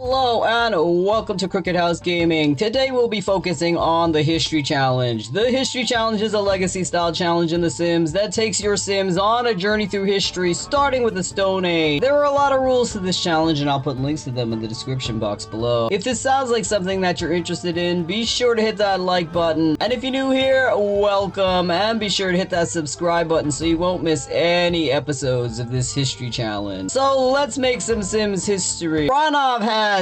Hello and welcome to Crooked House Gaming. Today we'll be focusing on the History Challenge. The History Challenge is a legacy style challenge in The Sims that takes your Sims on a journey through history starting with the Stone Age. There are a lot of rules to this challenge and I'll put links to them in the description box below. If this sounds like something that you're interested in, be sure to hit that like button. And if you're new here, welcome, and be sure to hit that subscribe button so you won't miss any episodes of this History Challenge. So let's make some Sims history. Pranav has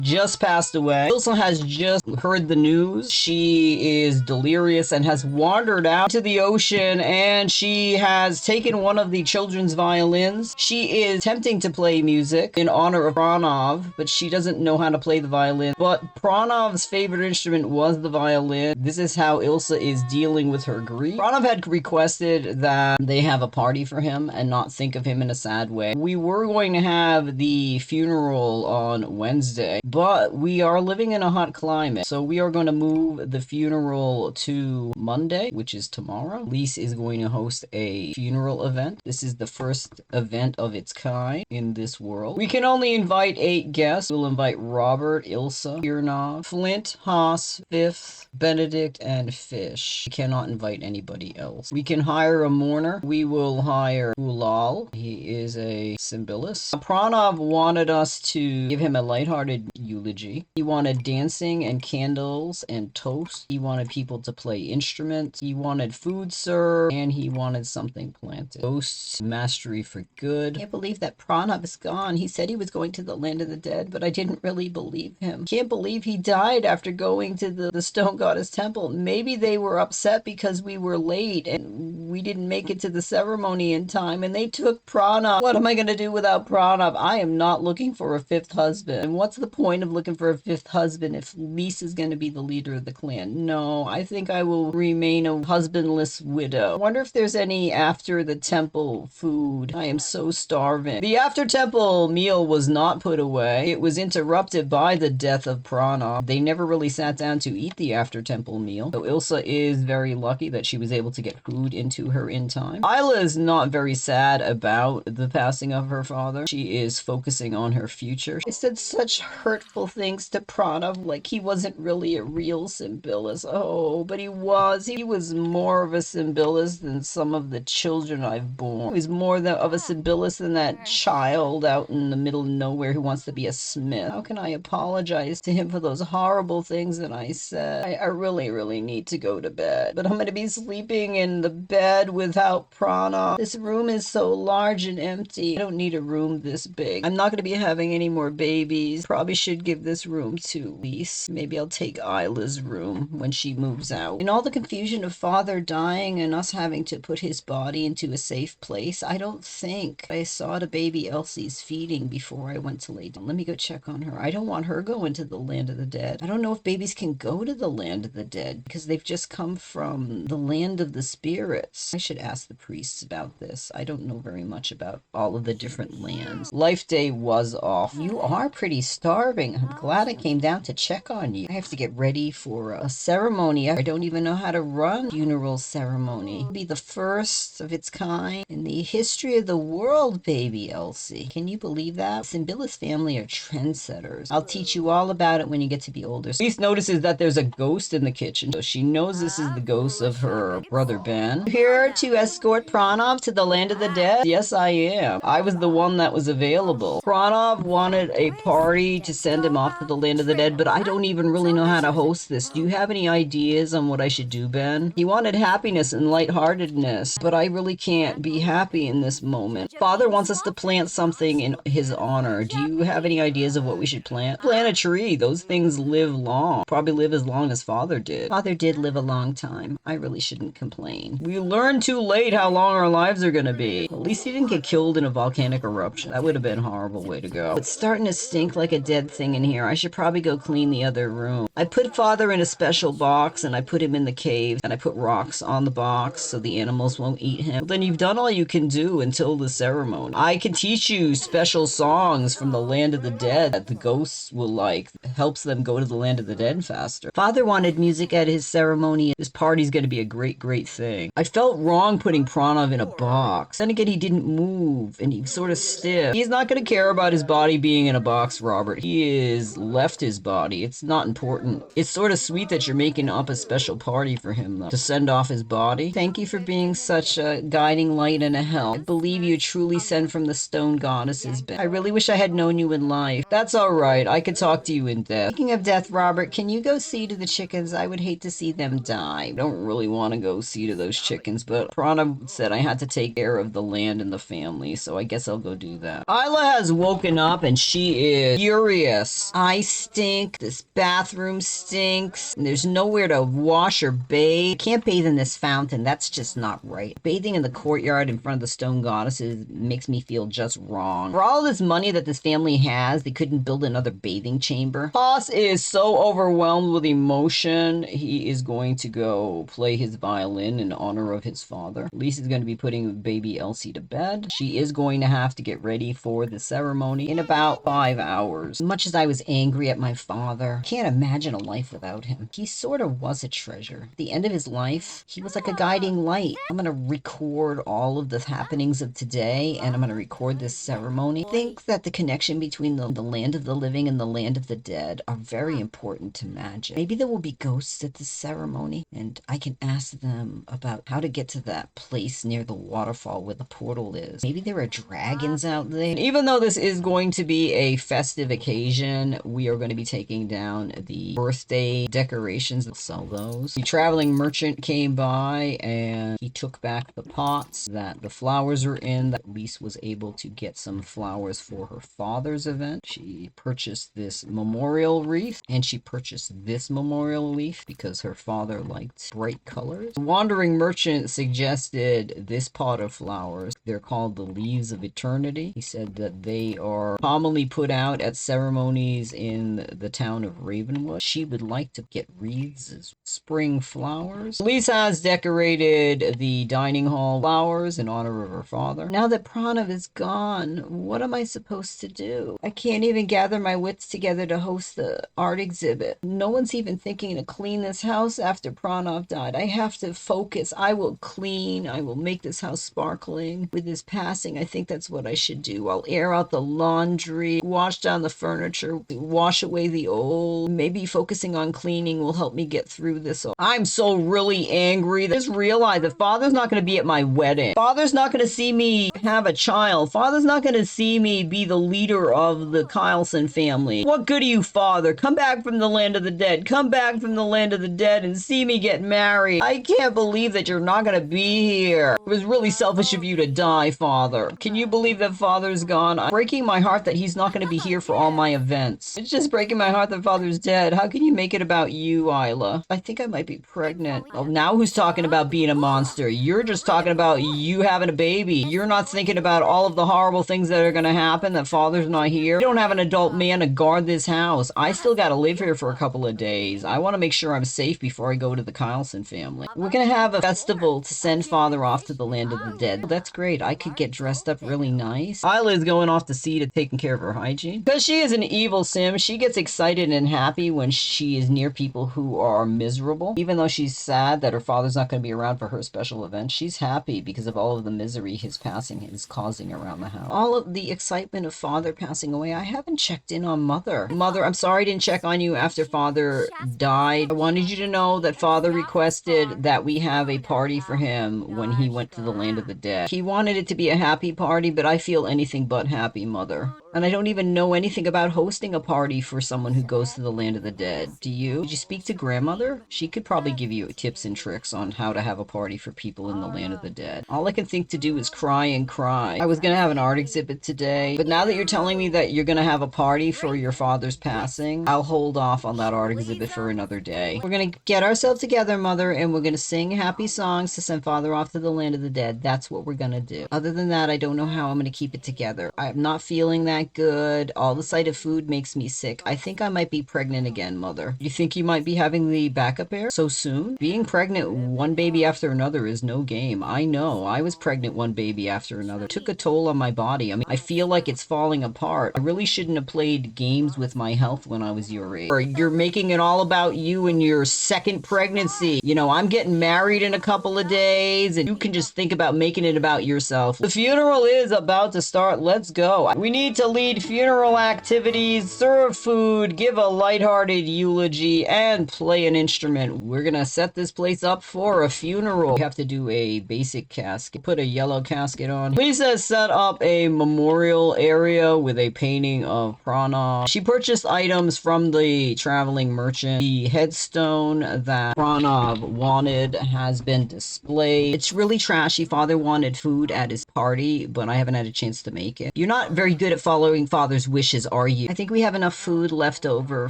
just passed away. Ilsa has just heard the news. She is delirious and has wandered out to the ocean, and she has taken one of the children's violins. She is attempting to play music in honor of Pranav, but she doesn't know how to play the violin. But Pranav's favorite instrument was the violin. This is how Ilsa is dealing with her grief. Pranav had requested that they have a party for him and not think of him in a sad way. We were going to have the funeral on Wednesday, but we are living in a hot climate, so we are going to move the funeral to Monday, which is tomorrow. Lise is going to host a funeral event. This is the first event of its kind in this world. We can only invite 8 guests. We'll invite Robert, Ilsa, Pranav, Flint, Haas, Fifth, Benedict, and Fish. We cannot invite anybody else. We can hire a mourner. We will hire Ulal. He is a Simibils. Pranav wanted us to give him a lighthearted eulogy. He wanted dancing and candles and toast. He wanted people to play instruments. He wanted food served, and he wanted something planted. Ghosts, mastery for good. I can't believe that Pranav is gone. He said he was going to the land of the dead, but I didn't really believe him. Can't believe he died after going to the Stone Goddess Temple. Maybe they were upset because we were late and we didn't make it to the ceremony in time, and they took Pranav. What am I going to do without Pranav? I am not looking for a 5th husband. And what's the point of looking for a 5th husband if Lise is going to be the leader of the clan? No, I think I will remain a husbandless widow. I wonder if there's any after the temple food. I am so starving. The after temple meal was not put away. It was interrupted by the death of Pranav. They never really sat down to eat the after temple meal. So Ilsa is very lucky that she was able to get food into her in time. Isla is not very sad about the passing of her father. She is focusing on her future. She said such hurtful things to Pranav, like he wasn't really a real Simibils. Oh, but he was. He was more of a Simibils than some of the children I've born. He was more of a Simibils than that child out in the middle of nowhere who wants to be a smith. How can I apologize to him for those horrible things that I said? I really need to go to bed. But I'm going to be sleeping in the bed without Pranav. This room is so large and empty. I don't need a room this big. I'm not going to be having any more babies. Probably should give this room to Lise. Maybe I'll take Isla's room when she moves out. In all the confusion of father dying and us having to put his body into a safe place, I don't think I saw the baby Elsie's feeding before I went to lay down. Let me go check on her. I don't want her going to the land of the dead. I don't know if babies can go to the land of the dead because they've just come from the land of the spirits. I should ask the priests about this. I don't know very much about all of the different lands. Life Day was off. You are pretty starving. I'm glad I came down to check on you. I have to get ready for a ceremony. I don't even know how to run a funeral ceremony. It'll be the first of its kind in the history of the world, baby Elsie. Can you believe that? Simibils family are trendsetters. I'll teach you all about it when you get to be older. Lise notices that there's a ghost in the kitchen, so she knows this is the ghost of her brother Ben. Here to escort Pranav to the land of the dead? Yes, I am. I was the one that was available. Pranav wanted a party to send him off to the land of the dead, but I don't even really know how to host this. Do you have any ideas on what I should do, Ben? He wanted happiness and lightheartedness, but I really can't be happy in this moment. Father wants us to plant something in his honor. Do you have any ideas of what we should plant? Plant a tree. Those things live long. Probably live as long as Father did. Father did live a long time. I really shouldn't complain. We learned too late how long our lives are gonna be. At least he didn't get killed in a volcanic eruption. That would have been a horrible way to go. It's starting to stink like a dead thing in here. I should probably go clean the other room. I put Father in a special box and I put him in the cave and I put rocks on the box so the animals won't eat him. Well, then you've done all you can do until the ceremony. I can teach you special songs from the land of the dead that the ghosts will like. Helps them go to the land of the dead faster. Father wanted music at his ceremony. This party's going to be a great thing. I felt wrong putting Pranav in a box. Then again, he didn't move and he's sort of stiff. He's not going to care about his body being in a box Robert. He is left his body. It's not important. It's sort of sweet that you're making up a special party for him, though, to send off his body. Thank you for being such a guiding light and a help. I believe you truly sent from the stone goddesses. I really wish I had known you in life. That's alright. I could talk to you in death. Speaking of death, Robert, can you go see to the chickens? I would hate to see them die. I don't really want to go see to those chickens, but Pranav said I had to take care of the land and the family, so I guess I'll go do that. Isla has woken up and she is furious. I stink. This bathroom stinks. And there's nowhere to wash or bathe. I can't bathe in this fountain. That's just not right. Bathing in the courtyard in front of the stone goddesses makes me feel just wrong. For all this money that this family has, they couldn't build another bathing chamber. Haas is so overwhelmed with emotion, he is going to go play his violin in honor of his father. Lise is going to be putting baby Elsie to bed. She is going to have to get ready for the ceremony in about 5 hours. As much as I was angry at my father, I can't imagine a life without him. He sort of was a treasure. At the end of his life, he was like a guiding light. I'm going to record all of the happenings of today, and I'm going to record this ceremony. I think that the connection between the land of the living and the land of the dead are very important to magic. Maybe there will be ghosts at this ceremony, and I can ask them about how to get to that place near the waterfall where the portal is. Maybe there are dragons out there. Even though this is going to be a festive occasion, we are going to be taking down the birthday decorations and sell those. The traveling merchant came by and he took back the pots that the flowers are in. That Lise was able to get some flowers for her father's event. She purchased this memorial wreath and she purchased this memorial wreath because her father liked bright colors. The wandering merchant suggested this pot of flowers. They're called the leaves of eternity. He said that they are commonly put out at ceremonies in the town of Ravenwood. She would like to get wreaths as spring flowers. Lise has decorated the dining hall flowers in honor of her father. Now that Pranav is gone, what am I supposed to do? I can't even gather my wits together to host the art exhibit. No one's even thinking to clean this house after Pranav died. I have to focus. I will clean. I will make this house sparkling. With his passing, I think that's what I should do. I'll air out the laundry, wash down the furniture, wash away the old. Maybe focusing on cleaning will help me get through this. I'm so really angry. Just realize that Father's not going to be at my wedding. Father's not going to see me have a child. Father's not going to see me be the leader of the Kylson family. What good are you, Father? Come back from the land of the dead. Come back from the land of the dead and see me get married. I can't believe that you're not going to be here. It was really selfish of you to die, Father. Can you believe that Father's gone? I'm breaking my heart that he's not going to be here for all my events. It's just breaking my heart that Father's dead. How can you make it about you, Isla? I think I might be pregnant. Oh, now who's talking about being a monster? You're just talking about you having a baby. You're not thinking about all of the horrible things that are going to happen, that Father's not here. You don't have an adult man to guard this house. I still got to live here for a couple of days. I want to make sure I'm safe before I go to the Kylson family. We're going to have a festival to send Father off to the land of the dead. That's great. I could get dressed up really nice. Isla is going off to see to taking care of her hygiene. Because she is an evil sim, she gets excited and happy when she is near people who are miserable. Even though she's sad that her father's not going to be around for her special event, she's happy because of all of the misery his passing is causing around the house. All of the excitement of Father passing away. I haven't checked in on Mother. Mother, I'm sorry I didn't check on you after Father died. I wanted you to know that Father requested that we have a party for him when he went to the land of the dead. He wanted it to be a happy party, but I feel anything but happy, Mother. And I don't even know anything about hosting a party for someone who goes to the land of the dead. Do you? Did you speak to Grandmother? She could probably give you tips and tricks on how to have a party for people in the land of the dead. All I can think to do is cry and cry. I was going to have an art exhibit today, but now that you're telling me that you're going to have a party for your father's passing, I'll hold off on that art exhibit for another day. We're going to get ourselves together, Mother, and we're going to sing happy songs to send Father off to the land of the dead. That's what we're going to do. Other than that, I don't know how I'm going to keep it together. I'm not feeling that good. All the sight of food makes me sick. I think I might be pregnant again, Mother. You think you might be having the backup heir so soon? Being pregnant one baby after another is no game. I know. I was pregnant one baby after another. It took a toll on my body. I mean, I feel like it's falling apart. I really shouldn't have played games with my health when I was your age. Or you're making it all about you and your second pregnancy. You know, I'm getting married in a couple of days and you can just think about making it about yourself. The funeral is about to start. Let's go. We need to lead funeral activities, serve food, give a lighthearted eulogy, and play an instrument. We're gonna set this place up for a funeral. We have to do a basic casket. Put a yellow casket on. Lisa set up a memorial area with a painting of Pranav. She purchased items from the traveling merchant. The headstone that Pranav wanted has been displayed. It's really trashy. Father wanted food at his party, but I haven't had a chance to make it. You're not very good at following Father's wishes, are you? I think we have enough food left over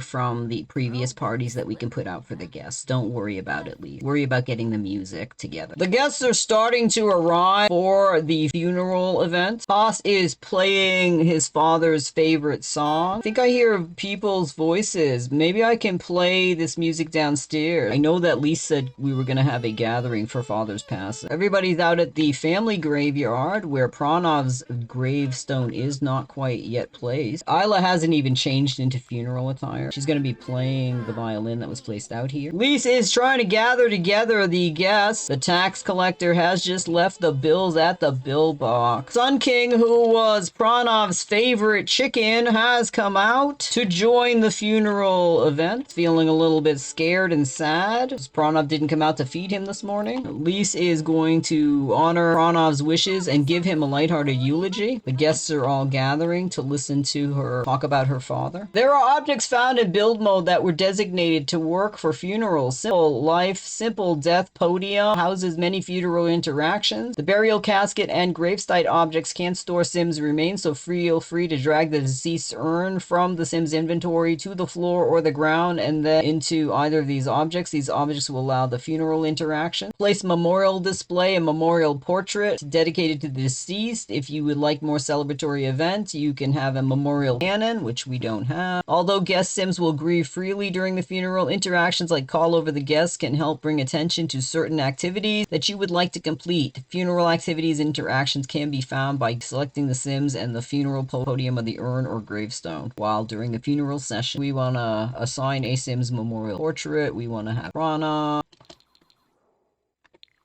from the previous parties that we can put out for the guests. Don't worry about it, Lise. Worry about getting the music together. The guests are starting to arrive for the funeral event. Haas is playing his father's favorite song. I think I hear people's voices. Maybe I can play this music downstairs. I know that Lise said we were going to have a gathering for Father's passing. Everybody's out at the family graveyard where Pranav's gravestone is not quite yet placed. Isla hasn't even changed into funeral attire. She's going to be playing the violin that was placed out here. Lise is trying to gather together the guests. The tax collector has just left the bills at the bill box. Sun King, who was Pranav's favorite chicken, has come out to join the funeral event. Feeling a little bit scared and sad, because Pranav didn't come out to feed him this morning. Lise is going to honor Pranav's wishes and give him a lighthearted eulogy. The guests are all gathering to listen to her talk about her father. There are objects found in build mode that were designated to work for funerals. Simple life, simple death podium houses many funeral interactions. The burial casket and gravesite objects can store Sims remains, so feel free to drag the deceased urn from the Sims inventory to the floor or the ground and then into either of these objects. These objects will allow the funeral interaction. Place memorial display and memorial portrait dedicated to the deceased. If you would like more celebratory events, you can have a memorial cannon, which we don't have. Although guest Sims will grieve freely during the funeral, interactions like call over the guests can help bring attention to certain activities that you would like to complete. Funeral activities interactions can be found by selecting the Sims and the funeral podium of the urn or gravestone. While during the funeral session, we want to assign a Sims memorial portrait. We want to have Prana.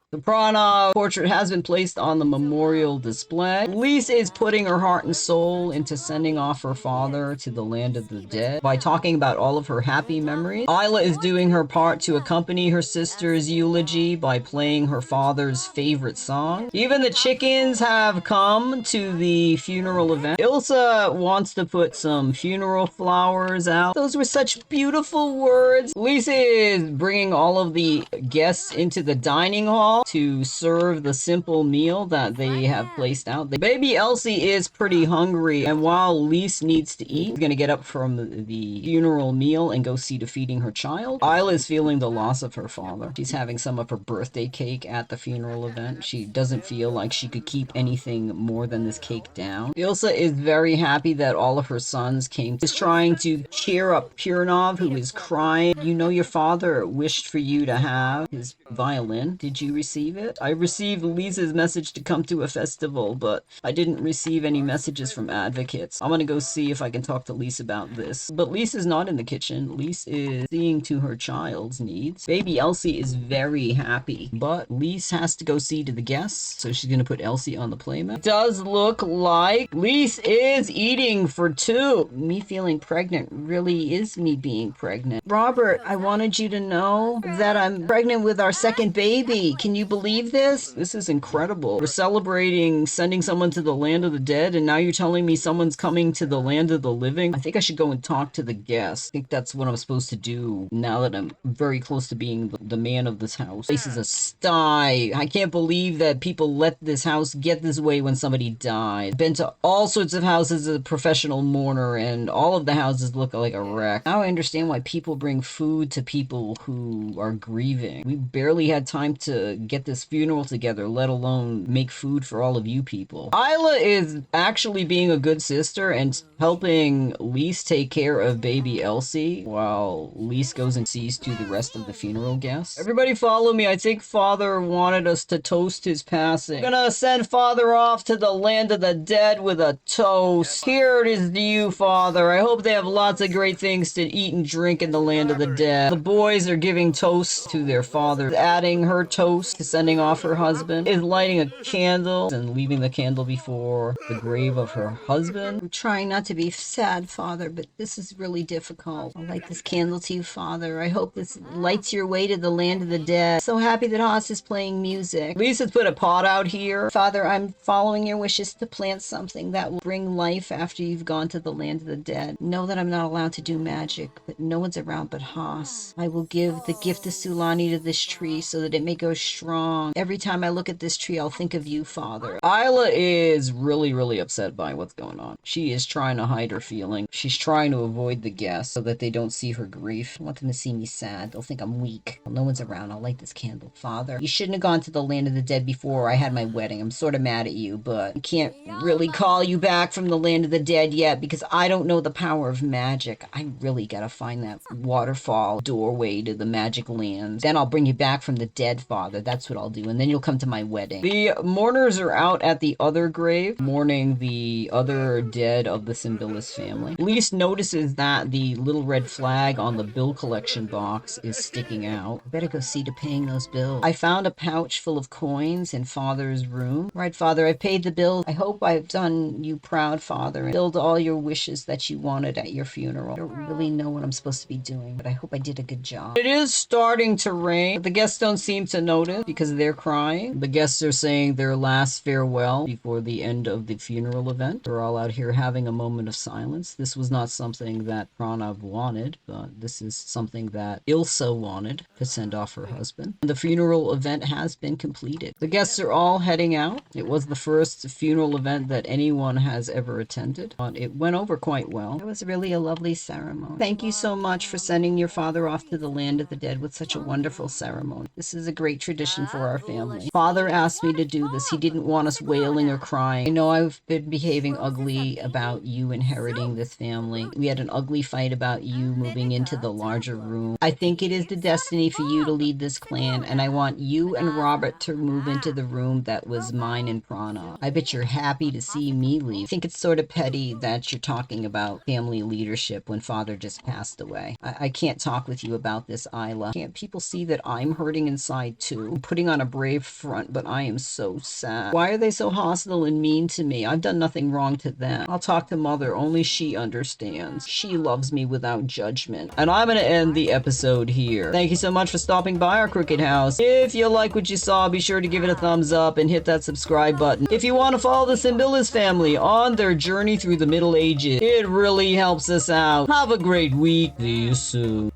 The Pranav portrait has been placed on the memorial display. Lise is putting her heart and soul into sending off her father to the land of the dead by talking about all of her happy memories. Isla is doing her part to accompany her sister's eulogy by playing her father's favorite song. Even the chickens have come to the funeral event. Ilsa wants to put some funeral flowers out. Those were such beautiful words. Lise is bringing all of the guests into the dining hall to serve the simple meal that they have placed out. The baby Elsie is pretty hungry, and while Lise needs to eat, she's gonna get up from the funeral meal and go see to feeding her child. Isla is feeling the loss of her father. She's having some of her birthday cake at the funeral event. She doesn't feel like she could keep anything more than this cake down. Ilsa is very happy that all of her sons came. She's trying to cheer up Pranav, who is crying. You know your father wished for you to have his violin. Did you receive it? I received Lisa's message to come to a festival, but I didn't receive any messages from advocates. I'm gonna go see if I can talk to Lise about this. But Lise is not in the kitchen. Lise is seeing to her child's needs. Baby Elsie is very happy, but Lise has to go see to the guests, so she's gonna put Elsie on the playmat. It does look like Lise is eating for two. Me feeling pregnant really is me being pregnant. Robert, I wanted you to know that I'm pregnant with our second baby. Can you believe this? This is incredible. We're celebrating sending someone to the land of the dead, and now you're telling me someone's coming to the land of the living? I think I should go and talk to the guests. I think that's what I'm supposed to do now that I'm very close to being the man of this house. This is a sty. I can't believe that people let this house get this way when somebody died. I've been to all sorts of houses as a professional mourner, and all of the houses look like a wreck. Now I understand why people bring food to people who are grieving. We barely had time to get this funeral together, let alone make food for all of you people. Isla is actually being a good sister and helping Lise take care of baby Elsie while Lise goes and sees to the rest of the funeral guests. Everybody follow me. I think Father wanted us to toast his passing. I'm gonna send Father off to the land of the dead with a toast. Here it is to you, Father. I hope they have lots of great things to eat and drink in the land of the dead. The boys are giving toasts to their father, adding her toast to sending off her husband, is lighting a candle and leaving the candle before the grave of her husband. I'm trying not to be sad, Father, but this is really difficult. I'll light this candle to you, Father. I hope this lights your way to the land of the dead. So happy that Haas is playing music. Lisa's put a pot out here. Father, I'm following your wishes to plant something that will bring life after you've gone to the land of the dead. Know that I'm not allowed to do magic, but no one's around but Haas. I will give the gift of Sulani to this tree so that it may go strong. Every time I look at this tree, I'll think of you, Father. Isla is really upset by what's going on. She is trying to hide her feeling. She's trying to avoid the guests so that they don't see her grief. I want them to see me sad. They'll think I'm weak. Well, no one's around. I'll light this candle. Father, you shouldn't have gone to the land of the dead before I had my wedding. I'm sort of mad at you, but I can't really call you back from the land of the dead yet because I don't know the power of magic. I really gotta find that waterfall doorway to the magic lands. Then I'll bring you back from the dead, Father. That's what I'll do. And then you'll come to my wedding. The mourners are out at the other grave, mourning the other dead of the Simibils family. Lise notices that the little red flag on the bill collection box is sticking out. I better go see to paying those bills. I found a pouch full of coins in Father's room. Right, Father, I paid the bill. I hope I've done you proud, Father, and filled all your wishes that you wanted at your funeral. I don't really know what I'm supposed to be doing, but I hope I did a good job. It is starting to rain. The guests don't seem to notice because they're crying. The guests are saying their last farewell before the end of the funeral event. They're all out here having a moment of silence. This was not something that Pranav wanted, but this is something that Ilsa wanted to send off her husband. The funeral event has been completed. The guests are all heading out. It was the first funeral event that anyone has ever attended, but it went over quite well. It was really a lovely ceremony. Thank you so much for sending your father off to the land of the dead with such a wonderful ceremony. This is a great tradition for our family. Father asked me to do this. He didn't want us wailing or crying. I know I've been behaving ugly about you inheriting this family. We had an ugly fight about you moving into the larger room. I think it is the destiny for you to lead this clan, and I want you and Robert to move into the room that was mine and Pranav. I bet you're happy to see me leave. I think it's sort of petty that you're talking about family leadership when Father just passed away. I can't talk with you about this, Isla. Can't people see that I'm hurting inside too? I'm putting on a brave front, but I am so sad. Why are they so hostile and mean to me? I've done nothing wrong to them. I'll talk to Mother. Only she understands. She loves me without judgment. And I'm gonna end the episode here. Thank you so much for stopping by our Crooked House. If you like what you saw, be sure to give it a thumbs up and hit that subscribe button. If you want to follow the Simibils family on their journey through the Middle Ages, it really helps us out. Have a great week. See you soon.